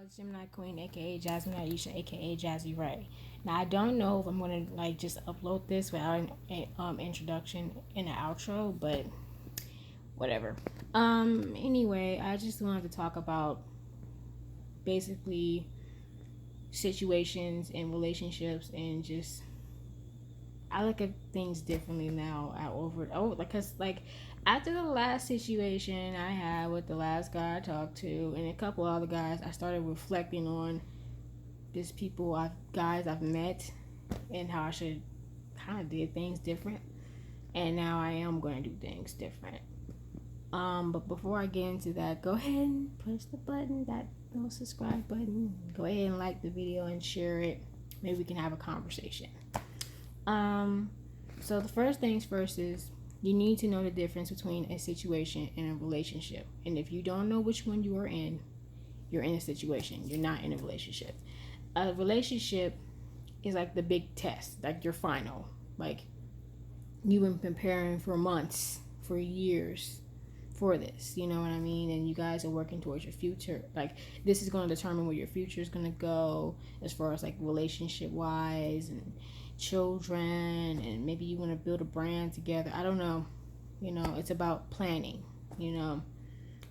It's Gemini Queen, aka Jasmine Aisha, aka Jazzy Ray. Now I don't know if I'm gonna just upload this without an introduction and an outro, but whatever. Anyway, I just wanted to talk about basically situations and relationships and just I look at things differently now. Because after the last situation I had with the last guy I talked to and a couple other guys, I started reflecting on just guys I've met and how I should kind of did things different. And now I am going to do things different. But before I get into that, go ahead and push the button, that little subscribe button. Go ahead and like the video and share it. Maybe we can have a conversation. So the first things first is you need to know the difference between a situation and a relationship. And if you don't know which one you are in, you're in a situation. You're not in a relationship. A relationship is like the big test, like your final. Like you've been preparing for months, for years for this, you know what I mean? And you guys are working towards your future. Like this is going to determine where your future is going to go as far as like relationship wise and children, and maybe you want to build a brand together. I don't know. You know, it's about planning, you know,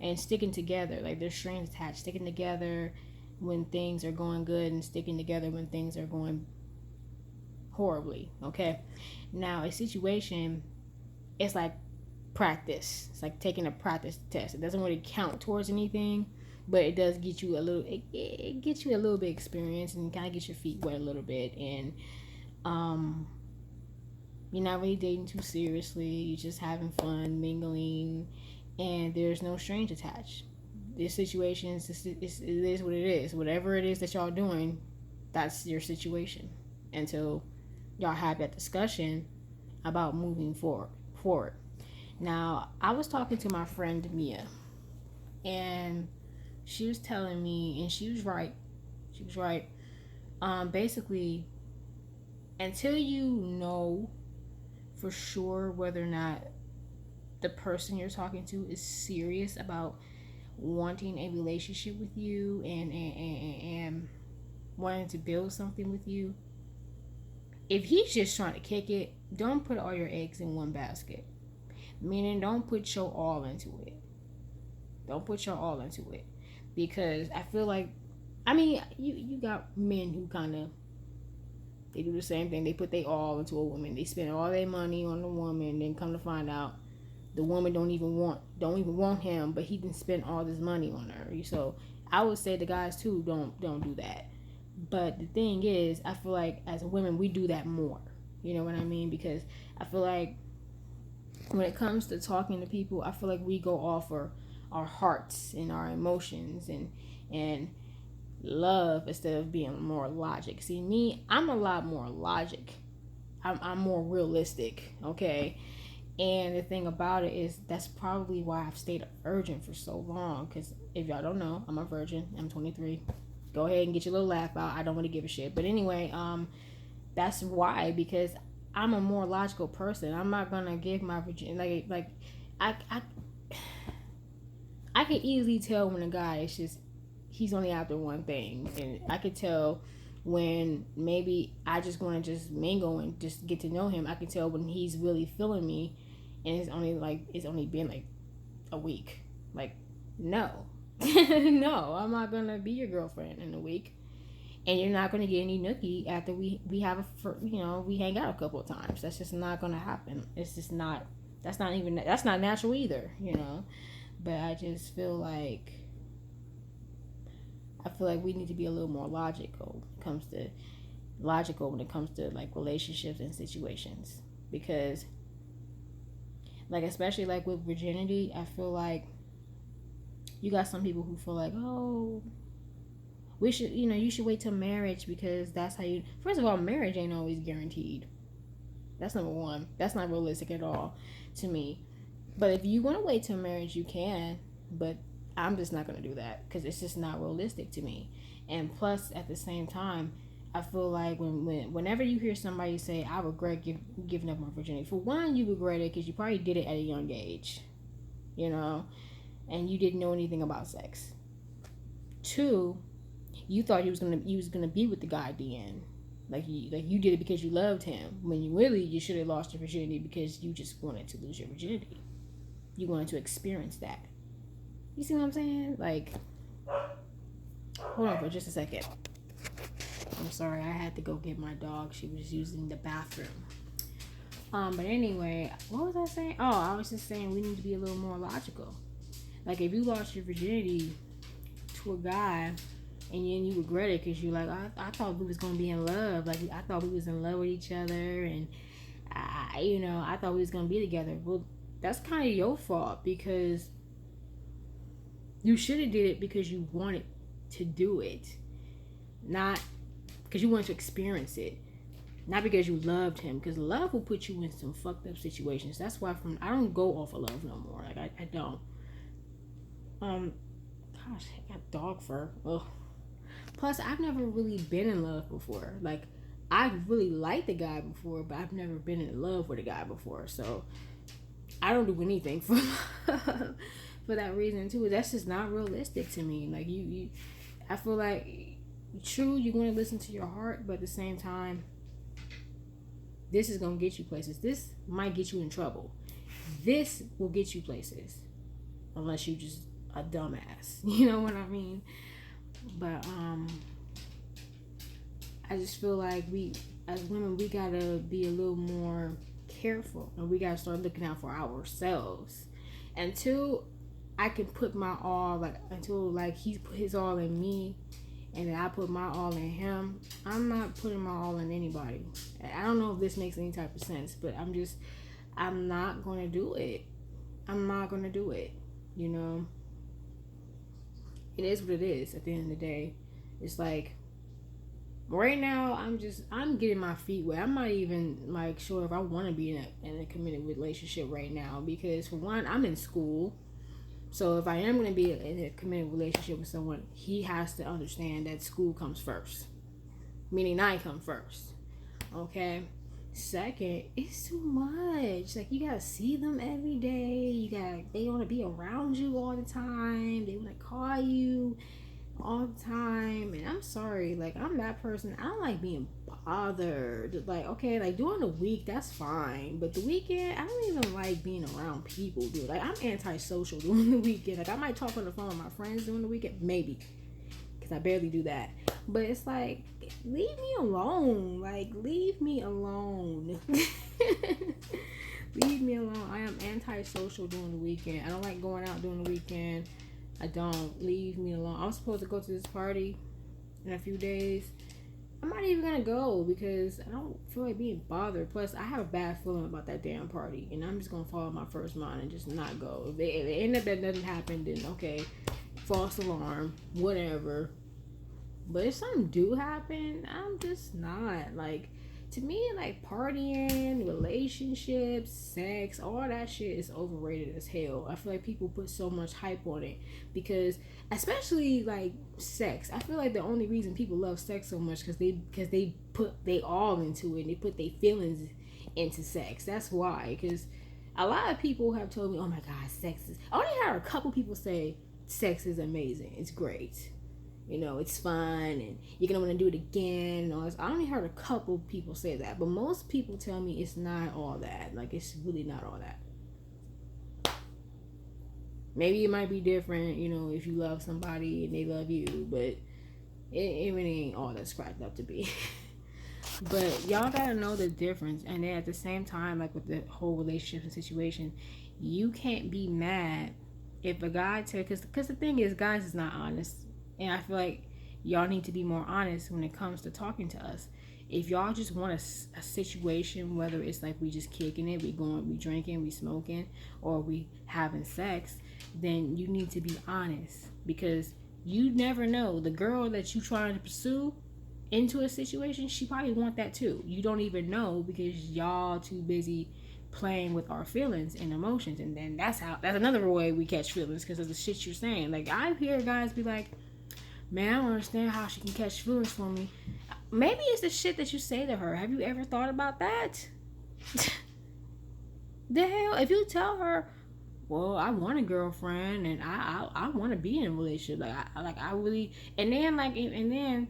and sticking together. Like there's strings attached, sticking together when things are going good and sticking together when things are going horribly. Okay. Now a situation, it's like practice. It's like taking a practice test. It doesn't really count towards anything, but it does get you a little. It gets you a little bit experience and kind of gets your feet wet a little bit. And you're not really dating too seriously. You're just having fun, mingling, and there's no strings attached. This situation it is what it is. Whatever it is that y'all doing, that's your situation until y'all have that discussion about moving forward. Now, I was talking to my friend Mia, and she was telling me, and she was right. She was right. Basically, until you know for sure whether or not the person you're talking to is serious about wanting a relationship with you and wanting to build something with you, if he's just trying to kick it, don't put all your eggs in one basket. Meaning, don't put your all into it. Don't put your all into it. Because I feel like, I mean, you got men who kind of, they do the same thing. They put their all into a woman. They spend all their money on the woman, then come to find out the woman don't even want him, but he didn't spend all this money on her. So I would say the guys too don't do that. But the thing is, I feel like as women we do that more. You know what I mean? Because I feel like when it comes to talking to people, I feel like we go off our hearts and our emotions and love instead of being more logic. See, me, I'm a lot more logic. I'm more realistic, okay? And the thing about it is that's probably why I've stayed a virgin for so long. Because if y'all don't know, I'm a virgin. I'm 23. Go ahead and get your little laugh out. I don't really give a shit. But anyway, that's why, because I'm a more logical person. I'm not gonna give my virginity I I can easily tell when a guy is just he's only after one thing, and I could tell when maybe I just want to just mingle and just get to know him. I can tell when he's really feeling me, and it's only been like a week. Like no, no, I'm not gonna be your girlfriend in a week. And you're not going to get any nookie after we have we hang out a couple of times. That's just not going to happen. It's just not. That's not natural either. But I just feel like we need to be a little more logical when it comes to like relationships and situations, because like especially like with virginity, I feel like you got some people who feel like, oh, we should, you should wait till marriage because that's how you. First of all, marriage ain't always guaranteed. That's number one. That's not realistic at all to me. But if you want to wait till marriage, you can. But I'm just not going to do that because it's just not realistic to me. And plus, at the same time, I feel like whenever you hear somebody say, I regret giving up my virginity, for one, you regret it because you probably did it at a young age, and you didn't know anything about sex. Two, You thought you was gonna be with the guy at the end. Like you did it because you loved him. When you should have lost your virginity because you just wanted to lose your virginity. You wanted to experience that. You see what I'm saying? Like, hold on for just a second. I'm sorry, I had to go get my dog. She was using the bathroom. But anyway, what was I saying? Oh, I was just saying we need to be a little more logical. Like, if you lost your virginity to a guy and then you regret it because you're like, I thought we was gonna be in love. Like, I thought we was in love with each other, and I thought we was gonna be together. Well, that's kind of your fault, because you should have did it because you wanted to do it, not because you wanted to experience it. Not because you loved him, because love will put you in some fucked up situations. That's why I don't go off of love no more. Like, I don't. Gosh, I got dog fur. Ugh. Plus, I've never really been in love before. Like, I've really liked the guy before, but I've never been in love with a guy before. So, I don't do anything for love for that reason too. That's just not realistic to me. Like, I feel like, true, you're going to listen to your heart, but at the same time, this is going to get you places. This might get you in trouble. This will get you places. Unless you just a dumbass. You know what I mean? But, I just feel like we, as women, we got to be a little more careful. And we got to start looking out for ourselves. Until I can put my all, until he put his all in me, and then I put my all in him, I'm not putting my all in anybody. I don't know if this makes any type of sense, but I'm not going to do it. I'm not going to do it. You know? It is what it is at the end of the day. It's like, right now, I'm getting my feet wet. I'm not even, sure if I want to be in a committed relationship right now, because, for one, I'm in school. So if I am going to be in a committed relationship with someone, he has to understand that school comes first. Meaning I come first. Okay? Second, it's too much. Like, you got to see them every day. They want to be around you all the time. They want to call you all the time. And I'm sorry, I'm that person. I don't like being bothered. Okay, during the week, that's fine, but the weekend, I don't even like being around people, dude. I'm antisocial during the weekend. I might talk on the phone with my friends during the weekend, maybe, because I barely do that. But it's leave me alone. Leave me alone. Leave me alone. I am antisocial during the weekend. I don't like going out during the weekend. I don't. Leave me alone. I'm supposed to go to this party in a few days. I'm not even gonna go because I don't feel like being bothered. Plus, I have a bad feeling about that damn party, and I'm just gonna follow my first mind and just not go. If it end up that doesn't happen, then okay, false alarm, whatever. But if something do happen, I'm just not. To me, partying, relationships, sex, all that shit is overrated as hell. I feel like people put so much hype on it because, especially sex, I feel like the only reason people love sex so much because they put they all into it. And they put their feelings into sex. That's why. Because a lot of people have told me, "Oh my God, sex is." I only heard a couple people say sex is amazing. It's great. It's fun and you're going to want to do it again and all this. I only heard a couple people say that, but most people tell me it's not all that. It's really not all that. Maybe it might be different, if you love somebody and they love you, but it really ain't all that's cracked up to be. But y'all got to know the difference. And then at the same time, with the whole relationship and situation, you can't be mad if a guy because the thing is, guys is not honest. And I feel like y'all need to be more honest when it comes to talking to us. If y'all just want a situation, whether it's we just kicking it, we drinking, we smoking, or we having sex, then you need to be honest. Because you never know. The girl that you trying to pursue into a situation, she probably want that too. You don't even know because y'all too busy playing with our feelings and emotions. And then that's another way we catch feelings, because of the shit you're saying. I hear guys be like, "Man, I don't understand how she can catch feelings for me." Maybe it's the shit that you say to her. Have you ever thought about that? The hell? If you tell her well, I want a girlfriend and I want to be in a relationship. I really, and then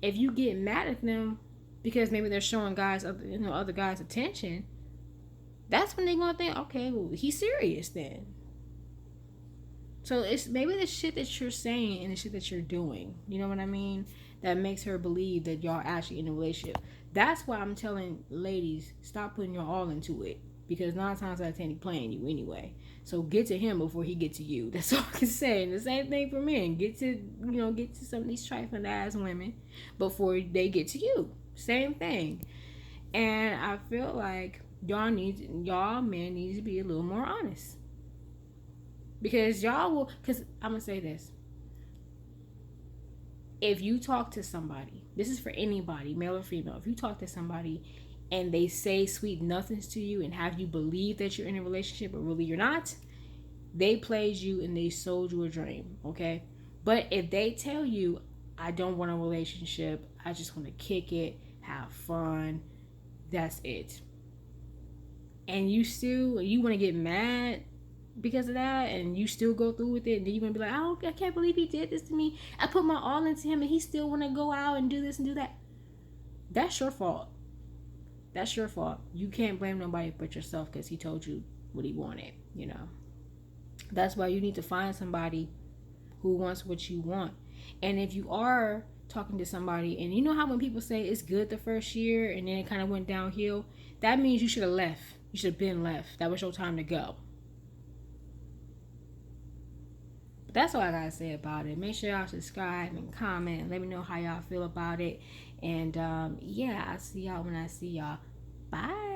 if you get mad at them because maybe they're showing other guys attention, that's when they're gonna think, okay, well, he's serious then. So it's maybe the shit that you're saying and the shit that you're doing, you know what I mean, that makes her believe that y'all actually in a relationship. That's why I'm telling ladies, stop putting your all into it. Because 9 times out of 10 he playing you anyway. So get to him before he get to you. That's all I can say. And the same thing for men. Get to some of these trifling ass women before they get to you. Same thing. And I feel like y'all men need to be a little more honest. Because because I'm gonna say this. If you talk to somebody, this is for anybody, male or female, if you talk to somebody and they say sweet nothings to you and have you believe that you're in a relationship but really you're not, they played you and they sold you a dream, okay? But if they tell you, I don't want a relationship, I just want to kick it, have fun, that's it. And you want to get mad because of that, and you still go through with it, and then you're gonna be like, I can't believe he did this to me. I put my all into him and he still wanna go out and do this and do that. That's your fault. That's your fault. You can't blame nobody but yourself because he told you what he wanted, you know. That's why you need to find somebody who wants what you want. And if you are talking to somebody, and you know how when people say it's good the first year and then it kind of went downhill, that means you should have left. You should have been left. That was your time to go. That's all I gotta say about it. Make sure y'all subscribe and comment. Let me know how y'all feel about it. And yeah, I'll see y'all when I see y'all. Bye.